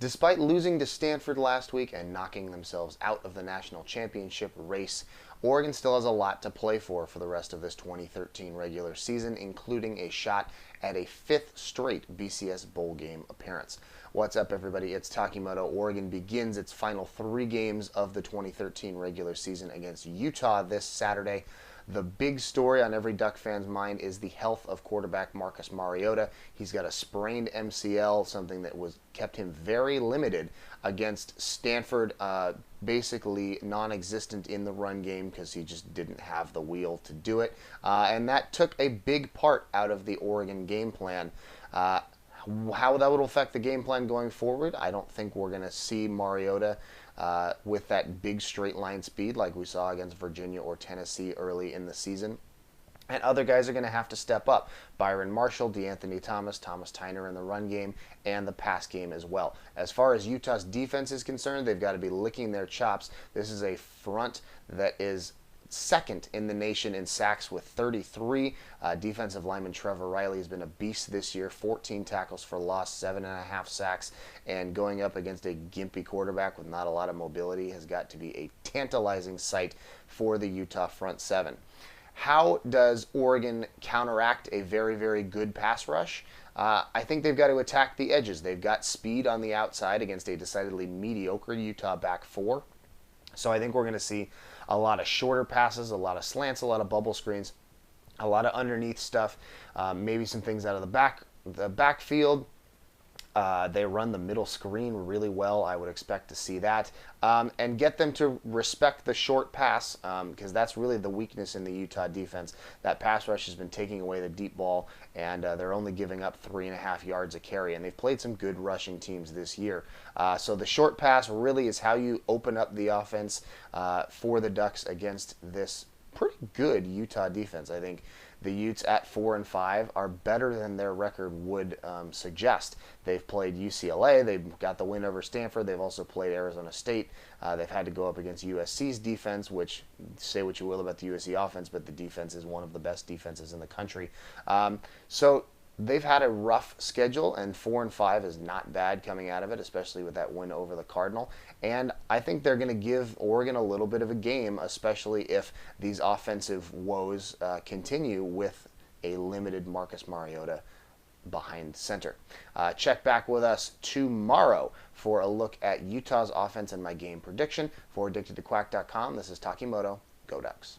Despite losing to Stanford last week and knocking themselves out of the national championship race, Oregon still has a lot to play for the rest of this 2013 regular season, including a shot at a fifth straight BCS Bowl game appearance. What's up, everybody? It's Takimoto. Oregon begins its final 3 games of the 2013 regular season against Utah this Saturday. The big story on every Duck fan's mind is the health of quarterback Marcus Mariota. He's got a sprained MCL, something that kept him very limited against Stanford, basically non-existent in the run game because he just didn't have the wheel to do it. And that took a big part out of the Oregon game plan. How that would affect the game plan going forward, I don't think we're going to see Mariota with that big straight line speed like we saw against Virginia or Tennessee early in the season. And other guys are going to have to step up. Byron Marshall, DeAnthony Thomas, Thomas Tyner in the run game, and the pass game as well. As far as Utah's defense is concerned, they've got to be licking their chops. This is a front that is second in the nation in sacks with 33. Defensive lineman Trevor Riley has been a beast this year, 14 tackles for loss, 7.5 sacks, and going up against a gimpy quarterback with not a lot of mobility has got to be a tantalizing sight for the Utah front seven. How does Oregon counteract a very, very good pass rush? I think they've got to attack the edges. They've got speed on the outside against a decidedly mediocre Utah back four. So I think we're going to see a lot of shorter passes, a lot of slants, a lot of bubble screens, a lot of underneath stuff, maybe some things out of the backfield. They run the middle screen really well. I would expect to see that. And get them to respect the short pass because that's really the weakness in the Utah defense. That pass rush has been taking away the deep ball, and they're only giving up 3.5 yards a carry. And they've played some good rushing teams this year. So the short pass really is how you open up the offense for the Ducks against this pretty good Utah defense. I think the Utes at 4-5 are better than their record would suggest. They've played UCLA. They've got the win over Stanford. They've also played Arizona State. They've had to go up against USC's defense, which, say what you will about the USC offense, but the defense is one of the best defenses in the country. So they've had a rough schedule, and 4-5 is not bad coming out of it, especially with that win over the Cardinal. And I think they're going to give Oregon a little bit of a game, especially if these offensive woes continue with a limited Marcus Mariota behind center. Check back with us tomorrow for a look at Utah's offense and my game prediction. For AddictedToQuack.com, this is Takimoto. Go Ducks.